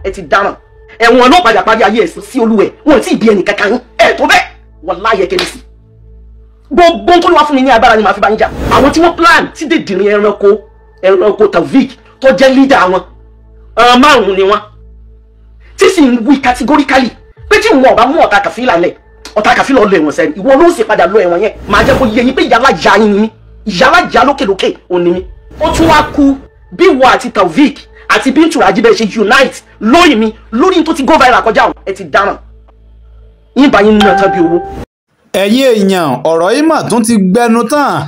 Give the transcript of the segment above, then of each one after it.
ẹ ti dáràn ẹ̀wọ̀n náà padà parí ayé ẹ̀sìn sí olúwẹ̀ wọn tí ì bí ẹnì kankan yín ẹ̀ tó bẹ́ẹ̀ wọ́n láyé kẹ́lẹ́ sí gbogbo tó ní wá fún mi ní agbára ni màá fi bá yín jà àwọn tí wọ́n plan tí dèdìrín ẹranko Taofeek tó jẹ́ leader wọn márùn-ún ni wọ́n tí sì ń wí categorically pé tí wọn ò bá mú ọ̀tá Kàfílà lẹ̀ ọ̀tá Kàfílà lọ ẹ̀wọ̀n sẹ́ni ìwọ ló sì padà lọ ẹ̀wọ̀n yẹn màá jẹ́ kó yé yín pé ìyálà já yín ni mí ìyálà já lókèlókè òun ni mí ó tún wá kú bí wọ́n àti Taofeek àti Bintu Raji ṣe unite lórí mi lórí tó ti go viral kọjá ọ̀hún ẹ ti dáràn yín bá yín náà tán bí owó. ẹ̀yin èèyàn ọ̀rọ̀ yìí mà tún ti gbẹnu tán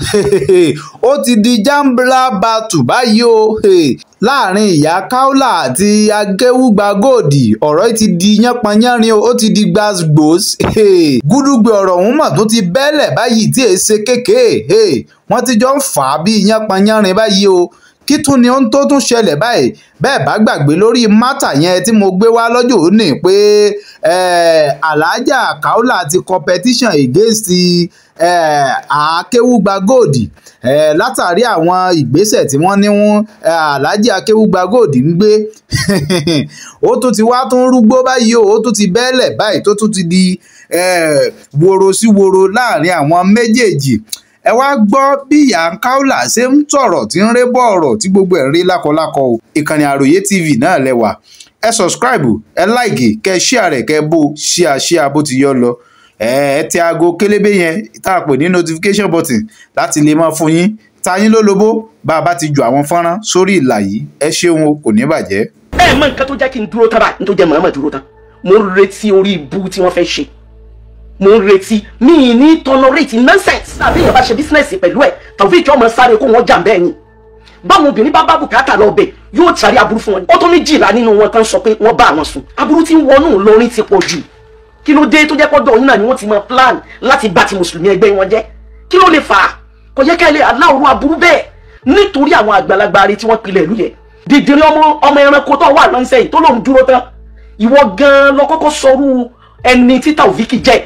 ó ti di jambla battle báyìí o láàrin ìyá Kaola àti Akéwùgbà Gold ọ̀rọ̀ yìí ti di yánpọnyánrin ó ti di gbàgbós gúdúgbẹ ọ̀rọ̀ ọ̀hún mà tún ti bẹ́lẹ̀ báyìí tí èé ṣe kéèké wọ́n ti jọ ń fà á bí yánpọnyánrin báyìí o kí tún ni ohun tó tún ṣẹlẹ̀ báyìí bẹ́ẹ̀ bá gbàgbé lórí mátà yẹn tí mo gbé wá lọ́jọ́ òní pé Alhaja Kaola ti competition against Akéwùgbà Gold látàrí àwọn ìgbésẹ̀ tí wọ́n ní Alhaji Akéwùgbà Gold ń gbé ó tún ti wá tún rúgbó báyìí ó tún ti bẹ́ẹ̀lẹ̀ báyìí tó tún ti di woro sí woro láàrin àwọn méjèèjì ẹ wá gbọ́ bí ìyá Kaola ṣe ń tọ̀rọ̀ tí ń rébọ̀ ọ̀rọ̀ tí gbogbo ẹ̀ rí lákọlákọ o ìkànnì Àròyé TV náà lẹ́wà ẹ subscribe ẹ like kẹ share rẹ̀ kẹ bó ṣíà bó ti yọ lọ ẹ tẹ aago kélébé yẹn tá a pè ní notification button láti lè máa fún yín tayín lólobó bá a bá ti ju àwọn fọ́nrán sórí ìlà yìí ẹ ṣeun o kò ní bàjẹ́. ẹ mọ nǹkan tó jẹ́ kí n dúró tán báyìí tó jẹ́ mọ̀ọ́mọ̀ dúró tán mo ń retí orí ibú tí wọ́n fẹ́ ṣe mo ń retí mi ní tolerate nonsense àbí èèyàn bá ṣe business pẹ̀lú ẹ̀ Taofeek ọmọ sáré kó wọ́n jà bẹ́ẹ̀ ni báwọn obìnrin bá bùkátà lọ bẹ̀ yóò tàrí aburú fún wọn ó tó méjìlá nínú wọn tán sọ pé wọ́n bá àwọn sùn aburú tí ń wọnú lórin ti pọ̀ jù kí ló dé tó jẹ́ pọ́dọ̀ yín náà ni wọ́n ti máa plan láti bá ti mùsùlùmí ẹgbẹ́ wọn jẹ́ kí ló lè fà á kò yẹ ká ilé aláwòrán aburú bẹ́ẹ̀ nítorí àwọn àgbàlagbà rí tí wọ́n pilẹ̀ ìlú yẹn dìdìrín ọmọ ẹranko tó wà lọ́nṣẹ́ yìí tó lòun dúró tán ìwọ gan-an lọ kọ́kọ́ sọrú ẹni tí Taofeek jẹ́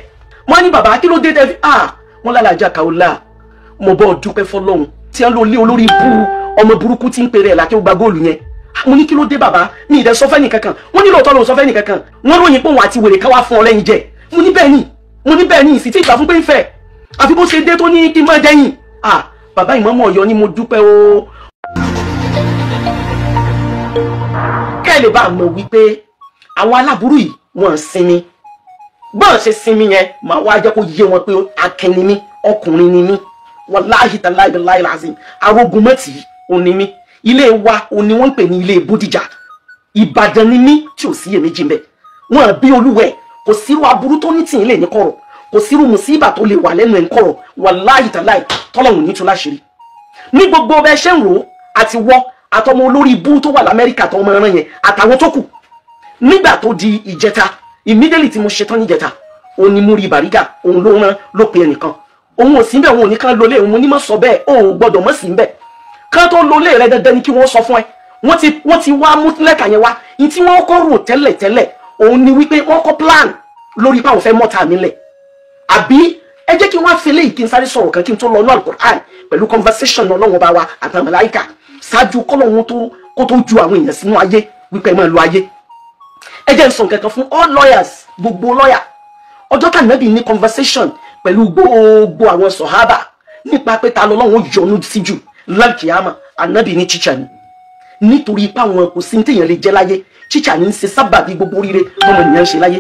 wọ́n ní bàbá kí ló dé tẹ́ fi wọ́n lálàjà Kaola mo bọ́ dúpẹ́ fọlọ́hún tí wọ́n lò lé olórí ọmọ burúkú tí ń pèrè ẹ̀ l'Akéwùgbà Gold yẹn mo ní kí ló dé bàbá ní ìdẹ sọfẹ́ nìkankan wọ́n ní lóòótọ́ lòun sọfẹ́ nìkankan wọ́n ròyìn pé òun àti wèrè káwá fún ọ lẹ́yìn jẹ mo ní bẹ́ẹ̀ ni ìsì tí ìgbà fún pé ń fẹ́ àfi bó ṣe dé tó ní kí n má dẹ́yìn bàbá ìmọ̀ọ́mọ̀ Ọ̀yọ́ ni mo dúpẹ́ o. kẹ́ ẹ lè bá a mọ̀ wípé àwọn aláburú yìí wọ́n sinmi bọ́n ṣe sinmi yẹn máa wá jẹ́ kó yé wọn pé akin ni mí ọkùnrin ni mí wàláhì tàláhì billahi lazim arógun mọ́tì òní mí ilé wa òní wọ́n ń pè ní ilé Bódìjà Ìbàdàn ni mí tí ò sí iyèméjì mbẹ wọn bí olúwẹ̀ kò sírú aburú tó ní tìyín lè ní kọ̀rọ̀ kò sírú mùsíbà tó lè wà lẹ́nu ẹ̀ ń kọ̀rọ̀ wàláhì tàláhì tọ́lọ́hùn ní tún láṣìírí ní gbogbo bẹ́ẹ̀ ṣe ń rò ó àti wọ́ àtọmọ olórí ibú tó wà l'Amẹ́ríkà tó ọmọ ẹran yẹn àtàwọn tó kù nígbà tó di ìjẹta immediately tí mo ṣetán níjẹta òun ni Múrí Bàrígà òun ló rán ló pe ẹnìkan òun ò sí bẹ́ẹ̀ òun ò ní kán lólé òun ní mọ̀ sọ bẹ́ẹ̀ ó gbọ́dọ̀ mọ̀ sí bẹ́ẹ̀ kán tó lólé rẹ dandan ni kí wọ́n sọ fún ẹ wọ́n ti wá mú lẹ́tà yẹn wá ní tí wọ́n kọ́ rò tẹ́lẹ̀ òun ni wípé wọ́n kọ́ plan lórí pé àwọn fẹ́ mọ́ta mi lẹ̀ àbí ẹ jẹ́ kí wọ́n á fi léyìí kí n sáré sọ̀rọ̀ kan kí n tó lọ ní Al-Qur'an pẹ̀lú conversation Ọlọ́run bá wa àtàwọn màláíkà ṣáájú kọ́lọ́hún kó tó ju àwọn èèyàn sínú ayé wípé ẹ máa lo ayé ẹ jẹ́ n sọ nǹkan kan fún all lawyers gbogbo lawyer ọjọ́ tá Ànábì ní conversation pẹ̀lú gbogbo àwọn sọ̀hábà nípa pé ta lọ́lọ́run yọ́nú sí jù lálkìyàmà Ànábì ní tíṣà ni nítorí ipá wọn kò sí téèyàn lè jẹ́ láyé tíṣà ní í ṣe sábàbí gbogbo oríire tọmọ ènìyàn ń ṣe láyé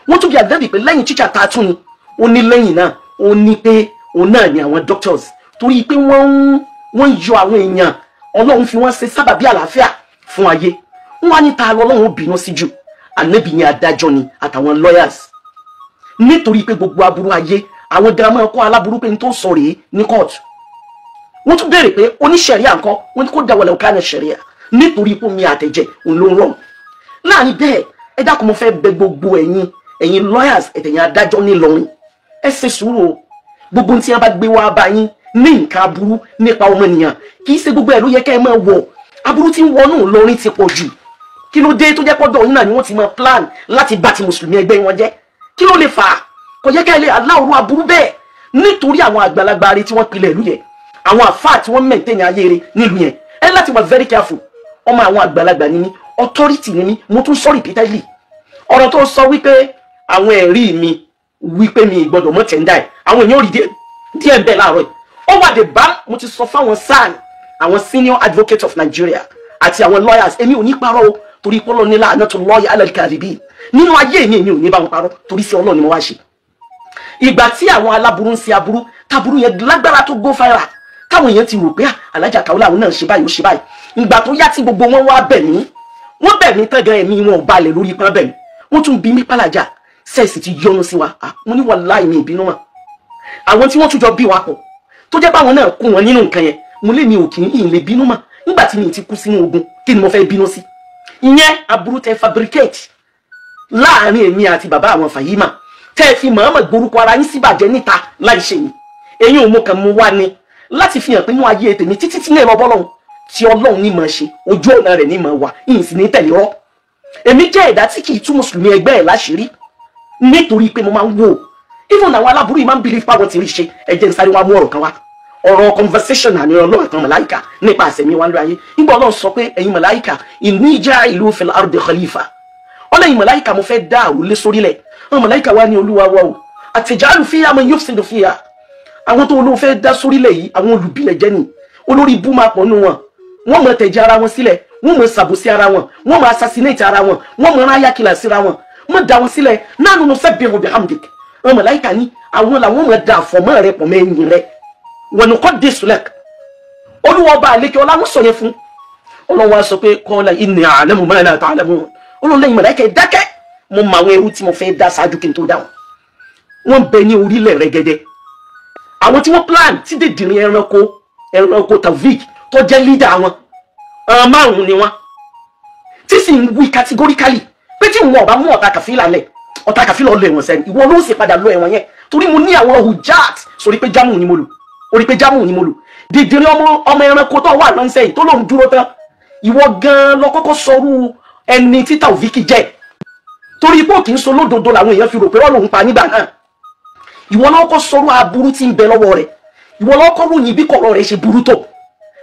wọ́n tún bí Ànábì pé lẹ́yìn tíṣà tá a tún ni ó ní lẹ́yìn náà ó ní pé òun náà ni àwọn doctors torí pé wọ́n ń yọ àwọn èèyàn Ọlọ́run fi wọ́n ṣe sábàbí àlàáfíà fún ayé wọ́n á ní ta lọ́lọ́run bínú sí jù Ànábì ní adájọ́ ni àtàwọn lawyers nítorí pé gbogbo aburú ayé àwọn girama kọ́ aláburú pé n tó sọ rèé ní kóòtù wọ́n tún béèrè pé oníṣẹ̀ríà ńkọ́ wọ́n ní kó dáwọ́lẹ̀ ọ̀ká ní ṣẹ̀ríà nítorí pé omi àtẹ̀jẹ̀ òun ló ń rọrùn láàrin bẹ́ẹ̀ ẹ dákun mo fẹ́ bẹ̀ gbogbo ẹ̀yin lawyers ẹ̀tẹ̀yìn adájọ́ nílọrin ẹ ṣe sùúrù o gbogbo tí wọ́n bá gbé wá bá yín ní nǹkan aburú nípa ọmọnìyàn kì í ṣe gbogbo ẹ̀ ló yẹ kẹ́ ẹ máa wọ̀ aburú tí ń wọnú lọrin ti pọ̀ jù kí ló dé tó jẹ́ pọ́dọ̀ yín náà ni wọ́n ti máa plan láti bá ti mùsùlùmí ẹgbẹ́ wọn jẹ́ kí ló lè fà á kò yẹ ká ilé aláwòrán aburú bẹ́ẹ̀ nítorí àwọn àgbàlagbà rẹ̀ tí wọ́n pilẹ̀ ìlú yẹn àwọn àfáà tí wọ́n maintain ayé rẹ̀ nílùú yẹn ẹ láti wà very careful ọmọ àwọn àgbàlagbà ni mí authority ni mí mo tún sọ repeatedly ọ̀rọ̀ tó sọ wípé àwọn ẹ̀rí mi wípé mi gbọ́dọ̀ mọ́ tẹ̀ndà ẹ̀ àwọn èèyàn rí díẹ̀ bẹ́ẹ̀ láàárọ̀ yìí ó wà dé bá mo ti sọ fáwọn sáà àwọn senior advocate of Nigeria àti àwọn lawyers èmi ò ní parọ́ o torí pé Ọlọ́run ní la'natullahi 'ala al-kadhibin nínú ayé mi ò ní bá wọn parọ́ torí sí Ọlọ́run ni mo wá ṣe ìgbà tí àwọn aláburú ń ṣe aburú taburú yẹn lágbára tó go viral táwọn èèyàn ti rò pé Alhaja Kaola àwọn náà ṣe báyìí ó ṣe báyìí ìgbà tó yá tí gbogbo wọn wá bẹ̀ mí wọ́n bẹ̀ mí tán gan ẹ̀mí wọn ò balẹ̀ lórí pọ́n bẹ̀ mí wọ́n tún bí mí pàlàjà sẹ́ẹ̀sì ti yọnu sí wa mo ní wallahi mi ìbínú wọn àwọn tí wọ́n tún jọ bí wa pọ̀ tó jẹ́ báwọn náà kún wọn nínú nǹkan yẹn mo lè mi ò kì í lè bínú mọ́ nígbà tí mi ti kú sínú ogun kí ni mo fẹ́ bínú sí ìyẹn aburú tẹ fabricate láàrin èmi àti bàbá àwọn Fahima tẹ́ fi mọ̀ọ́mọ̀ gborúkọ ara yín síbàjẹ́ níta láì ṣe yín èyí ò mú kan mú wá ni láti fi hàn pé inú ayé tèmi títí tí ní ẹ̀rọ bọ́lọ́hún tí Ọlọ́run ní mọ̀ ṣe ojú ọ̀nà rẹ̀ ní mọ̀ wá ìyìn sì ní tẹ̀lé rọ́ èmi jẹ́ ẹ̀dá tí kì í tú mùsùlùmí ẹgbẹ́ ẹ̀ láṣìírí nítorí pé mo máa ń wò even àwọn aláburú yìí máa ń believe pàwọn ti rí ṣe ẹ̀jẹ̀ ń sáré wá mú ọ̀rọ̀ kan wá ọ̀rọ̀ conversation àní Ọlọ́run kan màláìkà nípa àṣẹmí wa lórí ayé nígbà Ọlọ́run sọ pé ẹ̀yin màláìkà inni ja'ilu fil ardi khalifa ọlẹ́yìn màláìkà mo fẹ́ dá àrólé sórílẹ̀ àwọn màláìkà wá ní Olúwa wa o àtẹ̀jáàlù fiha man yufsidu fiha àwọn tó olóò fẹ́ dá sórílẹ̀ yìí àwọn olùbílẹ̀ jẹ́ ni olórí ibú máa pọ̀ nù wọn wọ́n mọ̀ tẹ̀jẹ̀ ara wọn sílẹ̀ wọ́n mọ̀ ṣàbòsí ara wọn wọ́n mọ̀ assassinate ara wọn wọ́n mọ̀ ráyà kìlà síra wọn mọ̀ dá wọn sílẹ̀ nahnu nusabbihu bihamdik àwọn màláìkà ní àwọn làwọn mọ̀ dá àfọ̀mọ́ rẹ̀ pọ̀ mẹ́yìn rẹ̀ wa nuqaddisu lak Olúwa ọba àlekè ọlá wọn sọ yẹn fún Ọlọ́run wa sọ pé qala inni a'lamu ma la ta'lamun Ọlọ́run lẹ́yìn màláìkà dákẹ́ mo mọ àwọn ẹrú tí mo fẹ́ dá ṣáájú kí n tó dáhùn wọ́n bẹ ní orílẹ̀ rẹ̀gẹ̀dẹ̀ àwọn tí wọ́n plan tí dèdìrín ẹranko Taofeek tó jẹ́ leader wọn márùn-ún ni wọ́n tí sì ń wí categorically pé tí wọn ọba mú ọ̀tá kàfílà lẹ̀ ọ̀tá kàfílà ọlọ́ ẹ̀wọ̀n sẹ́ni ìwọ ló sì padà lọ ẹ̀wọ̀n yẹn torí mo ní àwọn hujat sórí pé jámù ni mo lò orí pé jámù ni mo lò dèdìrín ọmọ ẹranko tó wà lọ́nṣẹ́ yìí tó lòun dúró tán ìwọ gan lọ kọ́kọ́ sọrú ẹni tí Taofeek jẹ́ torí pé òkè ń so lódodo làwọn èèyàn fi rò pé wọ́n lòun pa nígbà náà ìwọ lọ́kọ́ sọ̀rọ̀ aburú tí ń bẹ lọ́wọ́ rẹ̀ ìwọ lọ́kọ́ ròyìn bí kọ̀rọ̀ rẹ̀ ṣe burú tó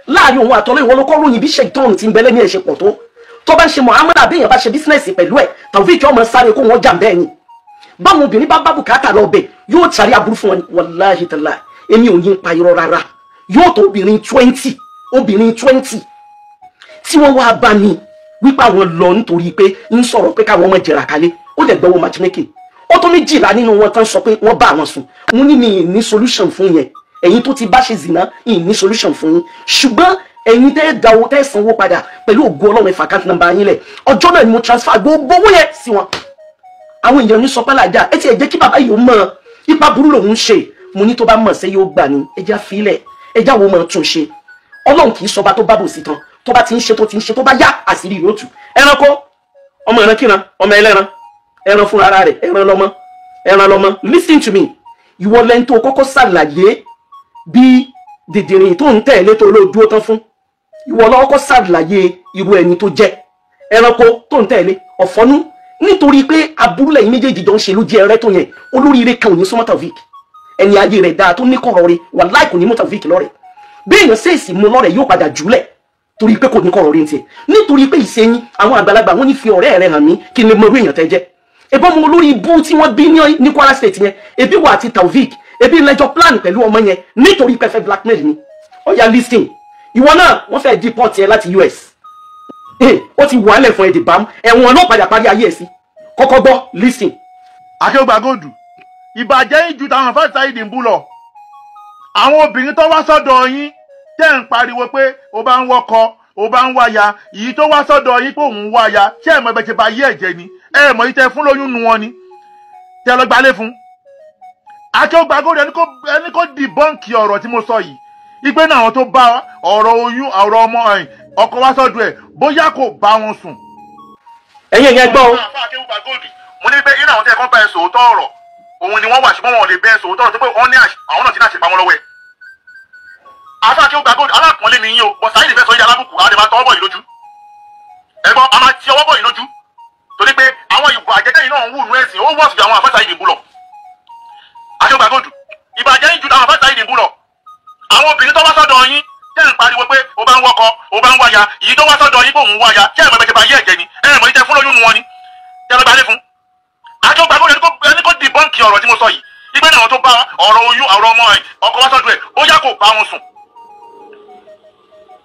láàrin òun àtọ́lọ́ ìwọ lọ́kọ́ ròyìn bí ṣètọ́nù tí ń bẹ lẹ́ni ẹ̀ ṣe pọ̀ tó bá ń ṣe muhammadu abéèyàn bá ṣe bísínẹ́sì pẹ̀lú ẹ̀ Taofeek ọmọ sáré kó wọ́n jà bẹ́ẹ̀ ni báwọn obìnrin bá bùkátà lọ bẹ̀ yóò tàrí aburú fún wọn wàláhì tàlá èmi ò yín pa irọ́ rárá yóò tó obìnrin 20 tí wọ́n wá bá mi wípé àwọn lọ nítorí pé ń sọ̀rọ̀ pé káwọn ọmọ jẹ̀rà kalẹ̀ ó lè gbọ́wọ́ matchmaking ó tó méjìlá nínú wọn tán sọ pé wọ́n bá àwọn sùn mo ní mi ní solution fún yẹn ẹ̀yin tó ti bá ṣe zìnà ní solution fún yín ṣùgbọ́n ẹ̀yin tẹ́ da owó tẹ́ sanwó padà pẹ̀lú ògo Ọlọ́run ẹ̀fà account number yín lẹ̀ ọjọ́ náà ni mo transfer gbogbo owó yẹn sí wọn àwọn èèyàn ní sọpẹ́ làjà ẹ ti ẹ̀ jẹ́ kí bàbá yìí ó mọ̀ ipa burú lòun ń ṣe mo ní tó bá mọ̀ sẹ́ yóò gbà ní ẹja fílẹ̀ ẹja wo mọ̀ tún ṣe Ọlọ́run kì í sọba tó bá bò sí tán tó bá ti ń ṣe tó bá yá àṣírí yóò tú ẹranko ọmọ ìrankíran ọmọ ẹlẹ́ran ẹran fún ara rẹ̀ ẹran lọ́mọ listen to me ìwọ lẹ́ni tó kọ́kọ́ ṣàlàyé bí dèdèrìn tó ń tẹ̀lé tó ló dúró tán fún ìwọ lọ́kọ́ ṣàlàyé irú ẹni tó jẹ́ ẹranko tó ń tẹ̀lé ọ̀fọ́nú nítorí pé aburú lẹ́yìn méjèèjì jọ ń ṣe ló jẹ́ ẹrẹ́ tó yẹn olóríire kan ò ní súnmọ́ Taofeek ẹni ayé rẹ̀ dáa tó ní kọ̀rọ̀ rẹ̀ wàláhì kò ní mú Taofeek lọ́rẹ̀ bí èèyàn ṣèèṣì mú lọ́rẹ̀ yóò padà jùlẹ̀ torí pé kò ní kọ̀rọ̀ rẹ̀ ń tiẹ̀ nítorí pé ìṣẹ́yìn àwọn àgbàlagbà wọn ní fi ọ̀rẹ́ rẹ̀ hàn mí kí n lè mọ orí èèyàn tẹ́ jẹ́ ẹbọ mo lórí ibú tí wọ́n bí ní Kwara State yẹn ebi wà àti Taofeek ebi lẹ́jọ́ plan pẹ̀lú ọmọ yẹn nítorí pé fẹ́ blackmail ni ọ̀yà listing ìwọ náà wọ́n fẹ́ deport yẹn láti US ó ti wà lẹ̀ fún ẹ̀dì bám ẹ̀wọ̀n náà padà parí ayé ẹ̀ sí kọ́kọ́ gbọ́ listing. Akeugba Gold ìbàjẹ́ yín ju táwọn fẹ́ Saheed ń bú lọ àwọn obìnrin tó wá sọ́dọ̀ yín tẹ́ ń pariwo pé o bá ń wọ́kọ o bá ń wáya èyí tó wá sọ́dọ̀ yín pé òun wáya ṣé ẹ̀ mọ̀ ẹ̀bẹ̀ ṣe bá yé ẹ̀jẹ̀ ni ẹ̀ mọ̀ yìí tẹ́ fún lóyún nu wọn ni tẹ́ lọ gbalé fún. Akeugba Gold ẹni kó dìbọ́ǹkì ọ̀rọ̀ tí mo sọ yìí ìgbé náà àwọn tó bá ọ̀rọ̀ oyún ọ̀rọ̀ ọmọ ọkọ wá sọ́dọ̀ ẹ̀ bóyá kò bá wọn sùn. ẹ̀yin ẹ̀yẹ gbọ́. Akeugba Gold mo ní pé iná àwọn tẹ́ ẹ̀kọ́ bá ẹ sòótọ́ ọ̀rọ̀ òun ni wọ́n wà ṣùgbọ́n wọn ò lè bẹ́ ẹ sòótọ́ ọ̀rọ̀ tó pé wọ́n ní àwọn náà ti náà ṣe pamọ́ lọ́wọ́ ẹ̀. Akeugba Gold alákùnrin ni yín o bọ̀ Saheed fẹ́ sọ yín alábùkù á lè máa tọwọ́ bọ̀ yìí lójú ẹ̀gbọ́n a máa ti ọwọ́ bọ̀ yìí lójú torí pé àwọn ìbò àjẹjẹ́ yìí náà ń wù nú ẹ̀sìn ó wọ́ọ̀sì ju àwọn àfẹ́ Saheed ń bú lọ. Akeugba Gold ìbàjẹ́ yìí ju àwọn àfẹ́ Saheed ń bú lọ àwọn obìnrin tó wá sọ́dọ̀ yín tẹ́ ń pariwo pé o bá ń wọ́kọ ó bá ń wáya èyí tó wá sọ́dọ̀ yín kò ń wáya ṣé ẹ̀mọ́ bẹ́ẹ̀ ṣe bá yé ẹ̀jẹ̀ ni ẹ̀mọ́ ìtẹ́ fún lóyún nu wọn ni tẹ́lẹ̀ bá lé fún. àjọ gbàgbọ́ ẹni kó dìbọ́ǹkì ọ̀rọ̀ tí mo sọ yìí ibẹ̀ náà tó bá ọ̀rọ̀ oyún ọ̀rọ̀ ọmọ ẹ̀ ọkọ wá sọ́dọ̀ ẹ̀ ó yá kó bá wọn sùn.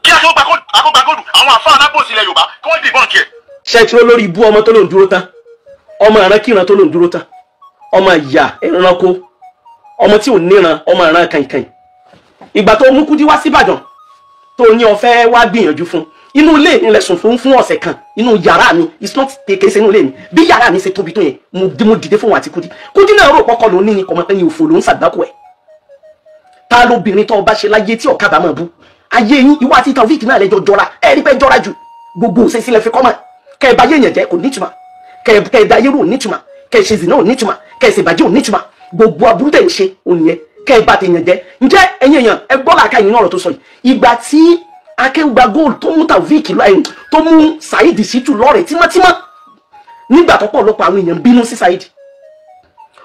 kí akógbàgòdù àwọn àfáà alábòsí ilẹ̀ Yorùbá kí wọ́n dìbọ́ǹkì ẹ̀. ṣe tí ó lórí ibú ọmọ tó lòún dúró tán ọmọ ìrankíran tó lòún dúró tán ọmọ ìyá ẹranko ọmọ tí ò níran ọmọ ìran kàìnkàìn ìgbà tó mú Kúdí wá síbàdàn tó ní ó fẹ́ wá gbìyànjú fún inú ilé mi lẹ̀sùn fún ọ̀sẹ̀ kan inú yàrá mi it's not kékeré sínú ilé mi bí yàrá mi ṣe tóbi tó yẹn mo dìde fún wọn àti Kúdí náà rò pọ́kọ́ ló ní ní kọ́mọ pé ní òfò ló ń ṣàgbákò ẹ̀ ta lóbìnrin tó bá ṣe láyé tí ọ̀kadà máa bú ayé yín ìwà àti Taofeek náà lẹ́jọ́ jọra ẹ̀ rí pé jọra jù gbogbo òṣè sílẹ̀ fi kọ́mọ kẹ́ ẹ bá yé èèyàn jẹ́ kò nítumọ̀ kẹ́ ẹ da yẹ́rù ò nítumọ̀ kẹ́ ẹ ṣe zìnà ò nítumọ̀ kẹ́ ẹ ṣe bàjẹ́ ò nítumọ̀ gbogbo aburú tẹ̀ ń ṣe ònìyẹn kẹ́ ẹ bá tèèyàn jẹ́ ǹjẹ́ ẹ̀yin èèyàn ẹ gbọ́ làákà yìí ní ọ̀rọ̀ tó sọ yìí ìgbà tí Akéwùgbà Gold tó mú Taofeek tó mú Saheed Shittu lọ́rẹ̀ẹ́ tímọ́tímọ́ nígbà tó pọ̀lọpọ̀ àwọn èèyàn bínú sí Saheed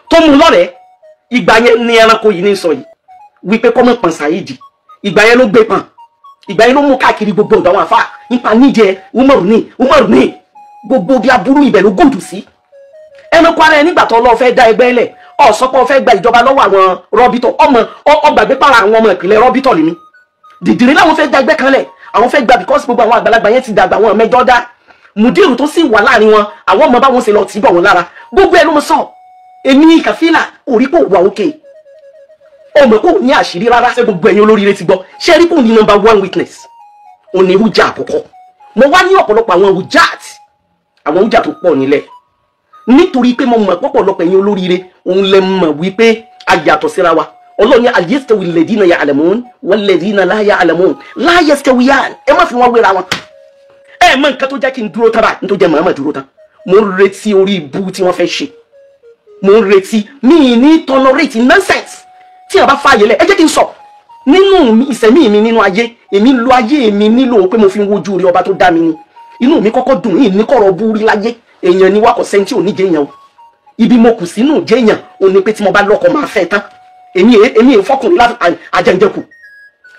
tó mú lọ́rẹ̀ẹ́ ìgbà yẹn ní ẹranko yìí ní sọ yìí wípé kọ́mọ̀ pọ̀n Saheed ìgbà yẹn ló gbé pọ̀n ìgbà yẹn ló mú káàkiri gbogbo ọ̀dọ̀ àwọn àfà nípa níjẹ Umaru ní gbogbo bí aburú ibẹ̀ ló gòdù sí ẹranko ara ẹ nígbà tó lọ fẹ́ dá ẹgbẹ́ lẹ̀ ọ̀sọ́pọ̀ fẹ́ gba ìjọba lọ́wọ́ àwọn rọ́bítọ̀ ọgbàgbé para àwọn ọmọ ìpìlẹ̀ rọ́bítọ̀ lèmi dìdìrín láwọn fẹ́ dá ẹgbẹ́ kan lẹ̀ àwọn fẹ́ gba because gbogbo àwọn àgbàlagbà yẹn ti dàgbà àwọn mẹ́jọ dá mùdírù tó sì wà láàrin wọn àwọn ọmọ báwọn ṣe lọ tì bọ̀ wọn lára gbogbo ẹ ló mọ sọ èmi Kàfílà orí kò wà òkè ọmọ kò ní àṣírí rárá ṣé gbogbo ẹ̀yin olóríire ti gbọ́ ṣé rí kò ní number one weakness òní ìrújà àkọ́kọ́ mo wá ní ọ̀pọ̀lọpọ̀ àwọn ìrújà tó pọ̀ nílẹ̀ nítorí pé mo mọ̀ pọ̀pọ̀lọpọ̀ ẹ̀yin olóríire òun lè mọ̀ wípé a yàtọ̀ síra wa Ọlọ́run ní al yastawi alladhina ya'lamun wal ladhina la ya'lamun la yastawiyan ẹ má fi wọn wéra wọn ẹ mọ̀ nǹkan tó jẹ́ kí n dúró tán báyìí nítorí jẹ́ màmá dúró tán mo ń retí orí ibú tí wọ́n fẹ́ ṣe mo ń retí mi ní tolerate nonsense tí a bá fààyè lẹ̀ ẹ jẹ́ kí n sọ nínú ìsẹ̀mí mi nínú ayé èmi lo ayé mi nílò pé mo fi ń wojú rí ọba tó dá mi ni inú mi kọ́kọ́ dùn yìí ní kọ̀rọ̀ búrí láyé èèyàn ni wákọ̀ sẹ́ńtì ò ní jẹ́ èèyàn o ibi mo kù sínú jẹ́ èèyàn ò ní pé tí mo bá lọ́kọ máa fẹ́ tán èmi fọkùnrin àjẹjẹkù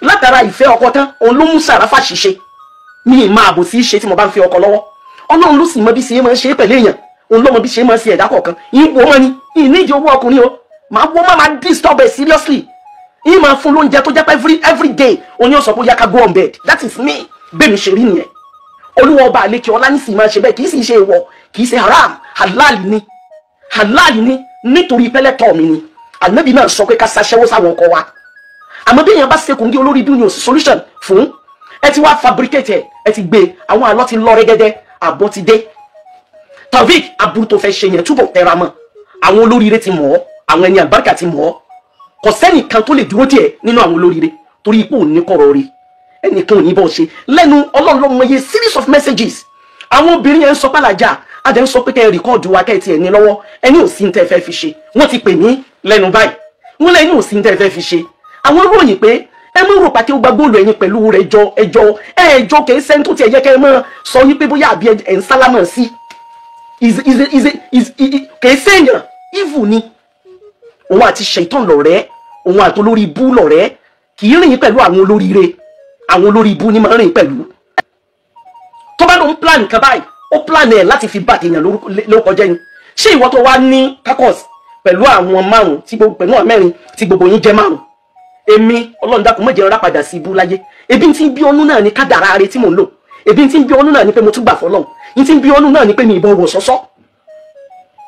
látara ìfẹ́ ọkọ tán òun ló mú Sàráfà ṣiṣẹ́ mi ì máa bò sí ṣe tí mo bá ń fi ọkọ lọ́wọ́ Ọlọ́run ló sì mọ bí ṣe máa ń ṣe pẹ̀lú èèyàn òun ló mọ bí ṣe máa ń ṣe ẹ̀dá kọ̀ọ̀kan ìwọ wọn ni ìní ìdí owó ọkùnrin o máa wọ́n máa disturb ẹ̀ seriously yìí máa fún lóúnjẹ tó jẹ́ pé every day òun yóò sọ pé ó yá ká go on bed that is me bẹ́ẹ̀ mi ṣe rí nìyẹn Olúwa ọba àlekè ọlá ní sì máa ṣe bẹ́ẹ̀ kì í sì ṣe èèwọ̀ kì í ṣe haram halal ni nítorí pẹ́lẹ́tọ̀ mi ni Ànábì náà sọ pé ká ṣaṣẹ́wó sáwọn ọkọ wa àmọ́ bí èèyàn bá ṣe kùn kí olórí bí ní òsì solution fún ẹ ti wá fabricate ẹ ti gbé àwọn àlọ́ ti lọ rẹ́gẹ́dẹ́ àbọ̀ ti dé Taofeek aburú tó fẹ́ ṣe yẹn túbọ̀ tẹra mọ́ àwọn olóríire ti mọ̀ ọ́ àwọn ẹni àlùbáríkà ti mọ̀ ọ́ kò sẹ́nìkan tó lè dúró tiẹ̀ nínú àwọn olóríire torí ipò òní kọ̀rọ̀ rí ẹnìkan ò ní bọ́ ṣe lẹ́nu Ọlọ́run ló mọye series of messages àwọn obìnrin yẹn ń sọ pàlàjà adẹ ń sọ pé kẹ́ ẹ rìkọ́ọ̀dù wa kẹ́ ẹ tiẹ̀ ní lọ́wọ́ ẹni ò sí ní tẹ́ fẹ́ fi ṣe wọ́n ti pè mí lẹ́nu báyìí wọ́n lẹ́ni ò sí ní tẹ́ fẹ́ fi ṣe àwọn ròyìn pé ẹ mú rò pàtẹ́ ó gba góòlù ẹ̀yìn pẹ̀lú rẹ̀ ẹjọ́ kẹ́ sẹ́ni tó tiẹ̀ yẹ kẹ́ ẹ mọ́ sọ yí pé bóyá àbí ẹ̀ ń sálámà sí kẹ́ sẹ́yìn ìvù ni òun àti ṣèitán lọ̀rẹ́ òun àti olórí ibú lọ̀rẹ́ kì í rìn pẹ̀lú àwọn olóríire àwọn olórí ibú ni máa ń rìn pẹ̀lú tó bá lóun plan kan báyìí ó plan ẹ̀ láti fi bàtẹ̀ èèyàn lórúkọ jẹ́ ni ṣé ìwọ tó wá ní kakọ́s pẹ̀lú àwọn márùn pẹ̀lú àwọn mẹ́rin tí gbogbo yín jẹ́ márùn èmi Ọlọ́run dákun má jẹ́ n rá padà sí ibú láyé ebi tí ń bí ọnú náà ní kádàrá rẹ tí mò ń lò ebi tí ń bí ọnú náà ní pé mo tún gbà fọlọ́run yín tí ń bí ọnú náà ní pé mi ìbọn wò sọ́sọ́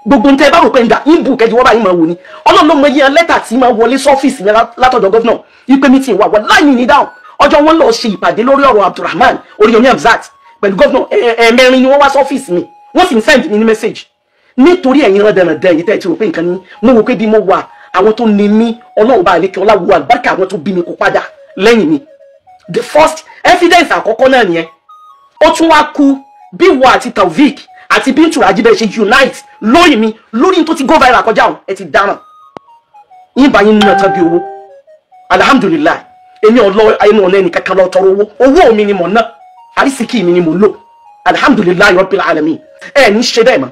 gbogbo ntẹ bá rò pé nda ìbù kẹjì wọ́n bá yín máa wò ni Ọlọ́run ló mọ iye lẹ́tà tí máa wọlé sọ́fíìsì yẹn látọ̀dọ̀ gọ́fìnà ipe meeting wà wọ́n láì ní dáhùn ọjọ́ wọn lọ ṣe ìpàdé lórí ọ̀rọ̀ Abdulrahman Oríyọmí Hamzat pẹ̀lú gọ́fìnà ẹ̀ẹ̀mẹrin ni wọ́n wá sọ́fíìsì mi wọ́n sì ń send mi ní message nítorí ẹ̀yin rán dandan yìí tẹ́ ẹ ti rò pé nǹkan ní mo wò pé bí mo wà àwọn tó ní mí Ọlọ́run bá àlékè ọlá wo àlùbáríkà àwọn tó bí mi kó padà lẹ́yìn mi the first evidence àkọ́kọ́ náà nìyẹn ó tún wá kú bí wo àti Taofeek àti Bintu Ajíbẹ́ ṣe unite lórí mi lórí tó ti go viral kọjá ọ̀hún ẹ ti dáràn yín bá yín nínú tán bí owó alhamdulillah èmi ọlọ ayélu ọ̀nà ẹnì kankan lọ tọrọ owó mi ni mò ń ná àrísìkí mi ni mò ń lò alhamdulillah rabbil alamin ẹ ní ṣe bẹ́ẹ̀ mọ́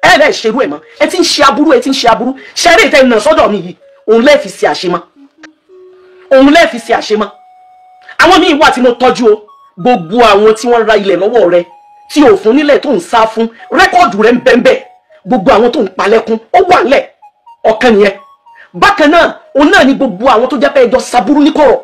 ẹ lẹ́ ṣerú ẹ̀ mọ́ ẹ ti ń ṣe aburú ṣẹ́rí ìtẹ́ ìnà sọ́dọ̀ mi yìí òun lẹ́ẹ̀fi ṣe àṣemọ́ àwọn míì wà tí mo tọ́jú o gbogbo àwọn tí wọ́n ra ilẹ̀ lọ́wọ́ rẹ tí ò fún nílẹ̀ tó ń sá fún rẹ́kọ̀dù rẹ̀ ń bẹ́ńbẹ́ gbogbo àwọn tó ń palẹ̀kùn ó wà nílẹ̀ ọ̀kan nìyẹn. bákan náà òun náà ni gbogbo àwọn tó jẹ́ pé ẹjọ́ saburú ní kọ̀rọ̀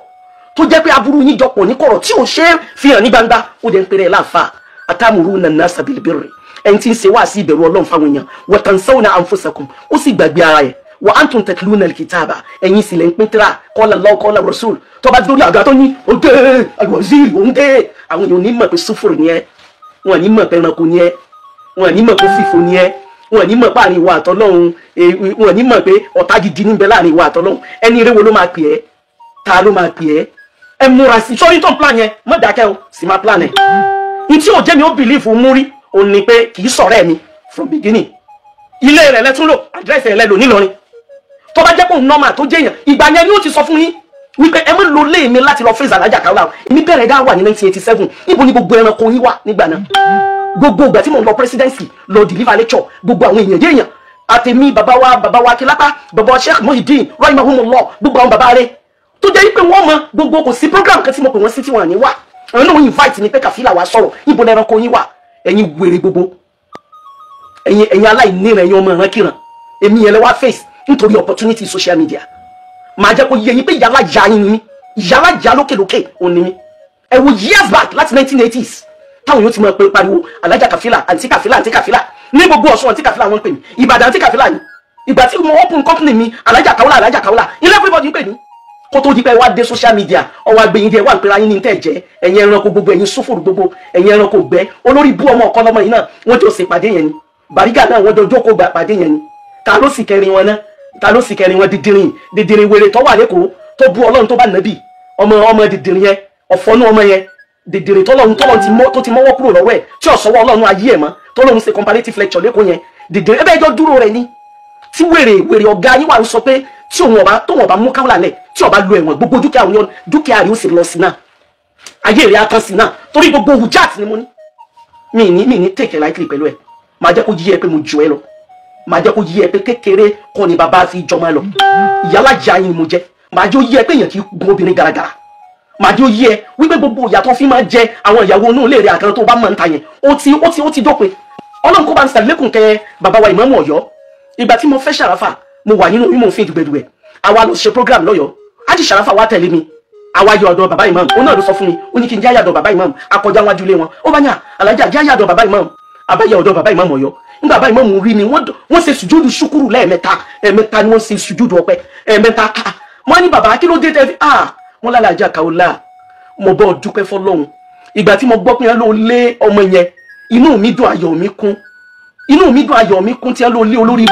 tó jẹ́ pé aburú yín jọpọ̀ ní kọ̀rọ̀ tí ò ṣe é fi hàn ní gbangba ó dẹ̀ ń pèrè láàfà atamuruna an-nasa bil-birri ẹni tí ń ṣe wá sí ìbẹ̀rù Ọlọ́run fáwọn èèyàn wa tansawna anfusakum ó sì gbàgbé ara ẹ̀ wa antum tatluna al-kitaba ẹ̀yin sì lẹ́ ń pín tírà qala Allahu qala Rasul tó bá dórí àga tó ní òǹdè al-wazir òǹdè àwọn èèyàn ní mọ̀ pé sùfùrù ni ẹ wọn ní mọ̀ pé ẹranko ni ẹ wọn ní mọ̀ pé fìfò ni ẹ wọn ní mọ̀ pé àárín ìwà àtọ́lọ́hun wọn ní mọ̀ pé ọ̀tá gidi níbẹ̀ láàrin ìwà àtọ́lọ́hun ẹni eré wo ló máa pè ẹ́ ta ló máa pè ẹ́ ẹ múra sí sọ́rí tó ń plan yẹn mọ́ dákẹ́ o sì máa plan ẹ̀ n tí ò jẹ́ mi ó bìlífù mú rí o ní pé kì í sọ̀rọ̀ ẹ̀ mi from beginning ilé rẹ̀ lẹ́tún lò àdírẹ́sì ẹ̀ lẹ́lò nílọrin tó bá jẹ́ pé òun nọ́mà tó jẹ́yàn ìgbà yẹn ni ó ti sọ fún yín wípé ẹ má lo lé mi láti lọ fèsì Alhaja Kaola èmi bẹ̀rẹ̀ dá wà ní 1987 níbo ni gbogbo ẹranko yín wà nígbà náà gbogbo ìgbà tí mo lọ presidency lọ deliver lecture gbogbo àwọn èèyàn yéèyàn àtẹ̀mí bàbá wa Akilapa bàbá wa Sheikh Muhyiddin rahimahumullah gbogbo àwọn bàbá rẹ̀ tó jẹ́ pé wọ́n mọ gbogbo kò sí program kan tí mo pè wọ́n sí tí wọ́n ní wà àwọn náà wọ́n invite ni pé Kafila wá sọ̀rọ̀ níbo lẹ́ranko yín wà ẹ̀yin wèrè gbogbo ẹ̀yin aláìníran ẹ̀yin ọmọ ìrankíran èmi yẹn lẹ wá face nítorí opportunity social media máa jẹ́ kó yé yín pé ìyálà já yín ni mí ìyálà já lókèlókè òun ni mí ẹ wo years back láti 1980s táwọn yóò ti mọ̀ pé pariwo Alhaja Kafila àǹtí Kafila àǹtí Kafila ní gbogbo Ọ̀ṣun àǹtí Kafila wọ́n pè mí Ìbàdàn àǹtí Kafila ni ìgbà tí mo open company mi Alhaja Kaola ilé everybody ń pè mí kó tó di pé wá dé social media ọwọ́ agbẹ̀yìn díẹ̀ wà ń pera yín ní tẹ̀ jẹ́ ẹ̀yin ẹranko gbogbo ẹ̀yin sùfùrù gbogbo ẹ̀yin ẹranko gbẹ́ olórí bú ọmọ ọ̀kan lọ́mọ yìí náà wọ́n jọ ṣe pàdé yẹn ni Bariga náà wọ́n jọ jókòó gba pàdé yẹn ni ta ló sì kẹrin wọn náà ta ló sì kẹrin wọn didirin wèrè tó wà lẹ́kọ̀ọ́ tó bú Ọlọ́run tó bá nàbì ọmọ didirin yẹn ọ̀fọ́nú ọmọ yẹn didirin tọ́lọ́run tó ti mọ́wọ́ kúrò lọ́wọ́ ẹ̀ tí ọ̀sọ́wọ́ Ọlọ́run ayé ẹ̀ mọ́ tó lóun ṣe comparative lecture lẹ́kọ̀ọ́ yẹn didirin ẹbẹ́ ẹjọ́ dúró rẹ̀ ni tí wèrè ọ̀gá yín wà ń sọ pé tí òun ọba mú Kaola lẹ̀ tí ọba lo ẹ̀wọ̀n gbogbo dúkìá rẹ̀ ó sì lọ sí náà ayé rẹ̀ á tán sí náà torí gbogbo hujat ni mo ní mi ní take it lightly pẹ̀lú ẹ̀ máa jẹ́ kó yí ẹ pé mo jù ẹ lọ máa jẹ́ kó yí ẹ pé kékeré kọ́ ni bàbá fi jọmọ ẹ lọ ìyálà jẹ́ ayé ni mo jẹ́ máa jẹ́ ó yí ẹ pé èèyàn kì í gun obìnrin garagara máa jẹ́ ó yí ẹ wípé gbogbo ìyà tó fi máa jẹ àwọn ìyàwó inú ilé rẹ̀ àkàrà tó bá máa ń ta yẹn ó ti dópin Ọlọ́run kó bá ń sàlékùn kẹ bàbá wa Ìmáàmù Ọ̀yọ́ ìgbà tí mo fẹ́ Ṣàráfà mo wà nínú mímọ̀ òfin dùgbẹ̀dùgbẹ̀ àwa lọ ṣe program lọ́yọ̀ọ́ Ájì Ṣàráfà wá tẹ̀lé mi àwa yọ ọ̀dọ̀ bàbá Ìmáàmù ó náà ló sọ fún mi ó ní kí n já yàdọ̀ bàbá Ìmáàmù akọjá wájú ilé wọn ó bá ní Alhaja já yàdọ̀ bàbá Ìmáàmù àbáyẹ ọ̀dọ̀ bàbá Ìmáàmù Ọ̀yọ́ nígbà bàbá Ìmáàmù rí mi wọ́n ṣe sùjúdù ṣúkúrù ẹ̀ẹ̀mẹ́ta ni wọ́n ṣe sùjúdù ọpẹ́ ẹ̀ẹ̀mẹ́ta wọ́n ní bàbá kí ló dé tẹ́ wọ́n lálẹ́ Alhaja Kaola mo bọ́ dúpẹ́ fọlọ́run ìgbà tí mo gbọ́ pé ló lé ọmọ yẹn inú mi dùn ayọ̀ mi kún tí ló lé olórí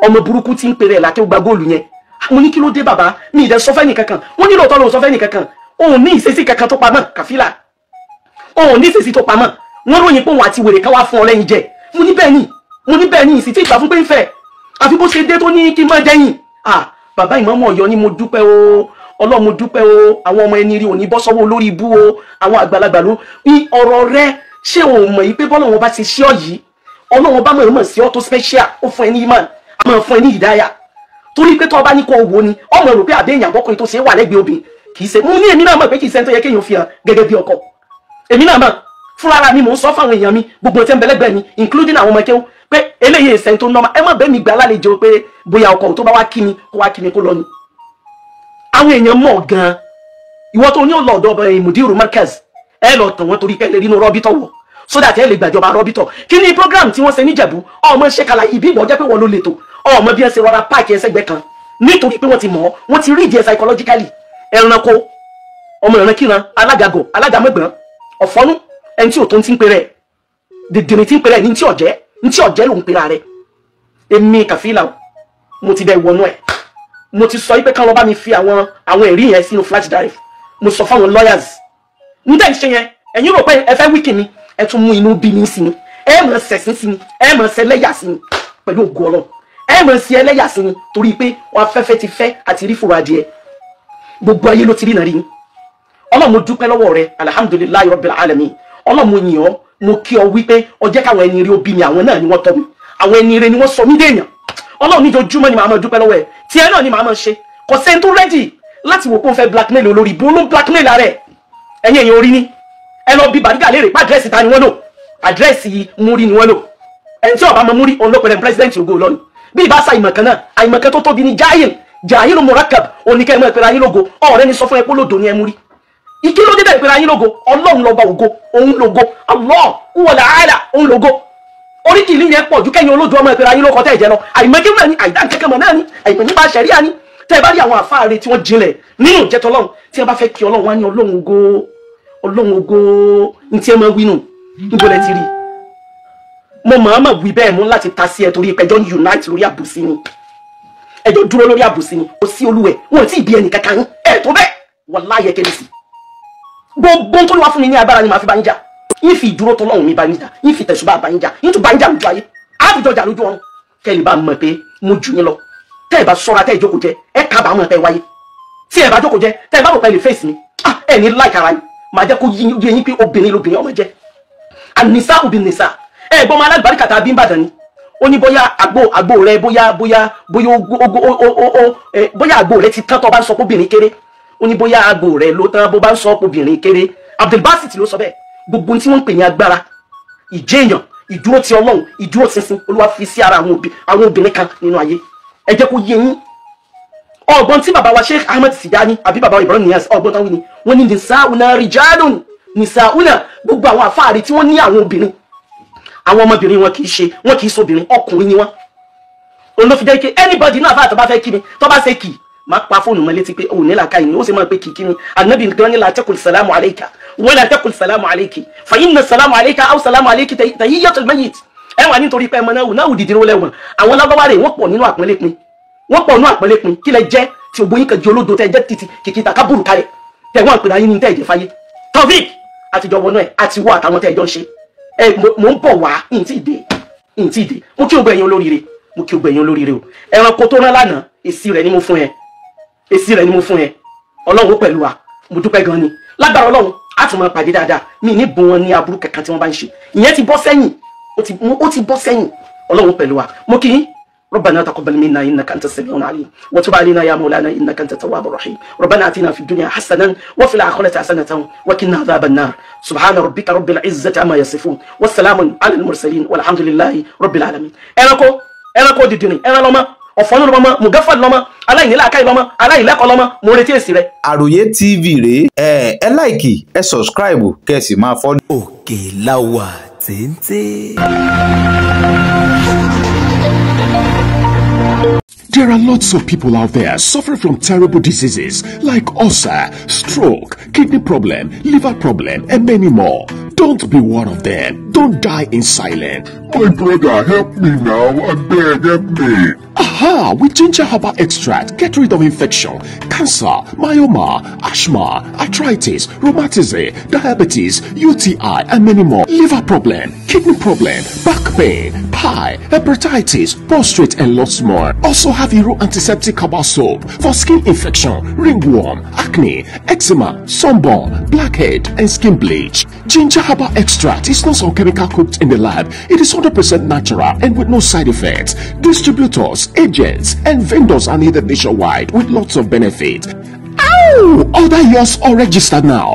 ọmọ burúkú tí ń pèrè láti ó gba góòlù yẹn mo ní kí ló dé bàbá mi ìdẹ sọ fẹ́ nìkankan wọ́n ní lóòótọ́ ló sọ fẹ́ nìkankan òun ní ìṣesí kankan tó pamọ́ Kafila òun ní ìṣesí tó pamọ́ wọ́n ròyìn pé òun àti wèrè ká wá fún ọ lẹ́yìn jẹ mo ní bẹ́ẹ̀ ni ìsì tí ìgbà fún pé ń fẹ́ àfi bó ṣe dé tó ní kí n má dẹ́yìn bàbá Ìmáàmù Ọ̀yọ́ ni mo dúpẹ́ o Ọlọ́run mo dúpẹ́ o àwọn ọmọ ẹni rí òní bọ́ sọ́wọ́ olórí ibú o àwọn àgbàlagbà ló ní ọ̀rọ̀ rẹ ṣé o mọ̀ yìí pé bọ́lọ̀ wọn bá ti ṣí ọ yìí Ọlọ́run bá mọ̀ sí ọ tó special ó fún ẹ ní imán a máa fún ẹ ní ìdáyà torí pé tó bá ní kó wo ni ọmọ rò pé àbẹ́yàn àbọ́kùnrin tó ṣe wà lẹ́gbẹ̀ẹ́ obìnrin kì í ṣe mo ní èmi náà mọ̀ pé kì í ṣe tó yẹ kéèyàn fi hàn gẹ́gẹ́ bí ọkọ èmi náà mọ̀ fúnra mi mò ń sọ fáwọn èèyàn mi gbogbo tí ń bẹ lẹ́gbẹ̀ẹ́ mi including àwọn ọmọ ẹkẹ́wọ́ pé eléyìí ẹ̀sẹ̀ tó nọ́mà ẹ má bẹ́ẹ̀ mi gbà lálejò pé bóyá ọkọ tó bá wá kí mi kó lọ ni àwọn èèyàn mọ̀ gan-an ìwọ tó ní ó lọ ọ̀dọ̀ Mudiru Markaz ẹ lọ tàn wọ́n torí kẹ́lẹ́ nínú rọ́bítọ̀ wọ̀ so that ẹ lè gbàjọba rọ́bítọ̀ kí ni program tí wọ́n ṣe níjẹ̀bú ọmọ ṣe kàlà ibi ìgbọ́ jẹ́ pé wọ́n ló lè tó ọmọ bí ẹ ṣe rọra páàkì ẹsẹ̀gbẹ́ kan nítorí pé wọ́n ti mọ̀ wọ́n ti rí ìdí ẹ psychologically ẹranko ọmọ ìrankíran alágàgò alágàmọ́gbọ̀n ọ̀fọ́nú ẹni tí ò tó ń ti ń pèrè dìdìrín tí ń pèrè ní tí ọ̀jẹ́ ló ń pèrè rẹ̀ èmi Kafila mo ti bẹ̀ wọnú ẹ̀ mo ti sọ pé kán lọ bá mi fi àwọn ẹ̀rí yẹn sínú flash drive mo sọ fáwọn lawyers ní tẹ̀ ń ṣe yẹn ẹ̀yin rò pé ẹ fẹ́ wíkì mi ẹ tún mú inú bí mi sí ni ẹ mọ̀ ṣẹ̀sìn sí ni ẹ mọ̀ ṣẹlẹ́yà sí ni pẹ̀lú ògo Ọlọ́run ẹ mọ̀ sí ẹlẹ́yà sí ni torí pé wọn afẹ́fẹ́ ti fẹ́ àti rí fòrò adìẹ gbogbo ayé ló ti rí nàrí yín Ọlọ́run mo dúpẹ́ lọ́wọ́ rẹ alhamdulillahi rabbil alamin Ọlọ́run mo yìn ọ́ mo kí ọ wípé ọjẹ́ káwọn ẹni rí ó bí mi àwọn náà ni wọ́n tọ́ mi àwọn ẹni rẹ ni wọ́n sọ mí déèyàn Ọlọ́run níjojúmọ́ ni màá máa dúpẹ́ lọ́wọ́ ẹ̀ tiẹ̀ náà ni màá máa ṣe kò sẹ́ni tó rẹ́dì láti wò pé ó fẹ́ blackmail olórí bó ló blackmail rẹ̀ ẹ̀yin èèyàn orí ni ẹ lọ bí Bariga léèrè pé àdírẹ́sì ta ni wọ́n lò àdírẹ́sì Muri ni wọ́n lò ẹni tí ọba mọ Muri òun ló pẹ̀lẹ́ president Ògo Ìlọrin bí ìbá sa ìmọ̀kan náà àìmọ̀kan tó tóbi ní jahil murakab oníkẹ́ ẹ̀mọ́ ìpẹ́ra yín lógo ọ̀rẹ́ ni sọ fún ẹ pé lòdò ni ẹ Muri ìkí ló dé bẹ́ẹ̀ ìpẹ́ra yín lógo Ọlọ́run lọ́ba ògo òun lògo Allah huwal aala òun lògo oríkì ìlú yẹn pọ̀ ju kẹ́yìn olódò ọmọ ìpẹ́ra yín lóko tẹ́ ìjẹ́ lọ àìmọ̀kí náà ni àìdá kẹ́kẹ́ mọ̀ náà ni àìmọ̀ nípa ṣẹ̀ríà ni tẹ́ ẹ bá rí àwọn àfáàrẹ tí wọ́n jinlẹ̀ nínú ìjẹ́tọ̀ Ọlọ́run tí ẹ bá fẹ́ kí Ọlọ́run wá ní Ọlọ́run ògo ní tí ẹ máa wí nù níbo lẹ ti rí mo mọ̀ọ́mọ̀ wí bẹ́ẹ̀ mú láti ta sí ẹ torí ìpẹjọ́ ní unite lórí àbùsí ni ẹjọ́ dúró lórí àbùsí ni kò sí olúwẹ̀ wọn ti bí ẹnì kankan yín ẹ tó bẹ́ẹ̀ wallahi kéré sí gbogbo tó wá fún mi ní agbára ni màá fi bá yín jà yín fi ìdúró tó lọ́hùn mi bá yín jà yín fi tẹ̀sùbá bá yín jà yín tún bá yín jà lójú ayé àbíjọjà lójú ọ̀run kẹ́lì bá mọ̀ pé mo jù yín lọ tẹ́ ẹ bá sọ́ra tẹ́ ẹ jókòó jẹ ẹ kábàámọ̀ pé wáyé tí ẹ bá jókòó jẹ tẹ́ ẹ bá rò pé lè fèsì mi ẹ ní láìka ara yín màá jẹ́ kó yé yín pé obìnrin lobìnrin ọmọ jẹ́ ànísá òbí nìsá ẹ gbọ́n máa lágbàríkà tàbí ń bàdàn ni ó ní bóyá àgbo rẹ bóyá àgbo rẹ ti tán tó bá ń sọ obìnrin kéré ó ní bóyá àgbo rẹ ló tán bó bá ń sọ obìnrin kéré Abdulbasit ló sọ bẹ́ẹ̀ gbogbo tí wọ́n ń pè ní agbára ìjéèyàn ìdúró ti Ọlọ́run ìdúró ṣinṣin Olúwa fi sí ara àwọn obìnrin kan nínú ayé ẹ jẹ́ kó yé yín ọgbọ́n tí bàbá wa Sheikh Ahmed Tijani àbí bàbá wa Ibrahim Niyas ọgbọ́n tán wí ni wọ́n ní nisauna rijalun nisauna gbogbo àwọn àfáàrí tí wọ́n ní àwọn obìnrin àwọn ọmọbìnrin wọn kì í ṣe obìnrin ọkùnrin ni wọ́n òun ló fi jẹ́ kí anybody náà àfáà tó bá fẹ́ kí mi tó bá ṣe kì máa pa fóònù mọ́ létí pé òun nílà káyìn ó sì máa pé kìkì ni anabi gan ni la taqul salamu alayka wala taqul salamu alayki fa inna salamu alayka aw salamu alayki tahiyyatul mayyit ẹ wà nítorí pé ẹmọ náà wù dìdìrún lẹ́wọ̀n àwọn lágbàwá rẹ̀ wọ́n pọ̀ nínú àpọ́nlépin kí lẹ jẹ́ tí ògbóyin kan jẹ́ olódo tẹ́ jẹ́ títí kìkì takaburu kalẹ̀ tẹ́ wọ́n àpèrè ayé ní tẹ́ ẹ̀jẹ̀ fáyé Taofeek àtijọ́ wọnú ẹ̀ àti wọ́ àtàwọn tẹ́ ẹjọ́ ń ṣe ẹ mò ń bọ̀ wá ìntì ìdè mo kí o gbẹ̀yìn olóríire o ẹranko tó rán lánàá èsì rẹ̀ ni mo fún ẹ Ọlọ́run pẹ̀lú wa mo dúpẹ́ gan ni lágbára Ọlọ́run á tún máa pàdé dáadáa mi ní bùn wọn ní aburú kankan tí wọ́n bá ń ṣe ìyẹn ti bọ́ sẹ́yìn ó ti bọ́ sẹ́yìn Ọlọ́run pẹ̀lú wa mo kí yín ربنا تقبل منا إنك أنت السميع العليم وتب علينا يا مولانا إنك أنت التواب الرحيم ربنا آتنا في الدنيا حسنة وفي الآخرة حسنة وقنا عذاب النار سبحان ربك رب العزة عما يصفون والسلام على المرسلين والحمد لله رب العالمين ẹranko dìdìrín ẹran lọ́mọ ọ̀fọ́nù lọ́mọ mùgáfà lọ́mọ aláìníláàkáì lọ́mọ aláìlẹ́kọ̀ọ́ lọ́mọ mo retí èsì rẹ. Àròyé TV rèé ẹ láìkì ẹ sọ̀scribe kẹ́ ẹ sì máa fọ́. Òkè la wà téńté. There are lots of people out there suffering from terrible diseases like ulcer, stroke, kidney problem, liver problem, and many more. Don't be one of them. Don't die in silence. My brother, help me now. I beg, help me. Aha! With ginger herbal extract, get rid of infection, cancer, myoma, asthma, arthritis, rheumatism, diabetes, UTI, and many more. Liver problem, kidney problem, back pain, pie, hepatitis, prostate, and lots more. Also have Hero antiseptic herbal soap for skin infection, ringworm, acne, eczema, sunburn, blackhead, and skin bleach. Ginger herbal extract is not some chemical cooked in the lab. It is 100% natural and with no side effects. Distributors, agents, and vendors are needed nationwide with lots of benefits. Ow! Order yours or register now.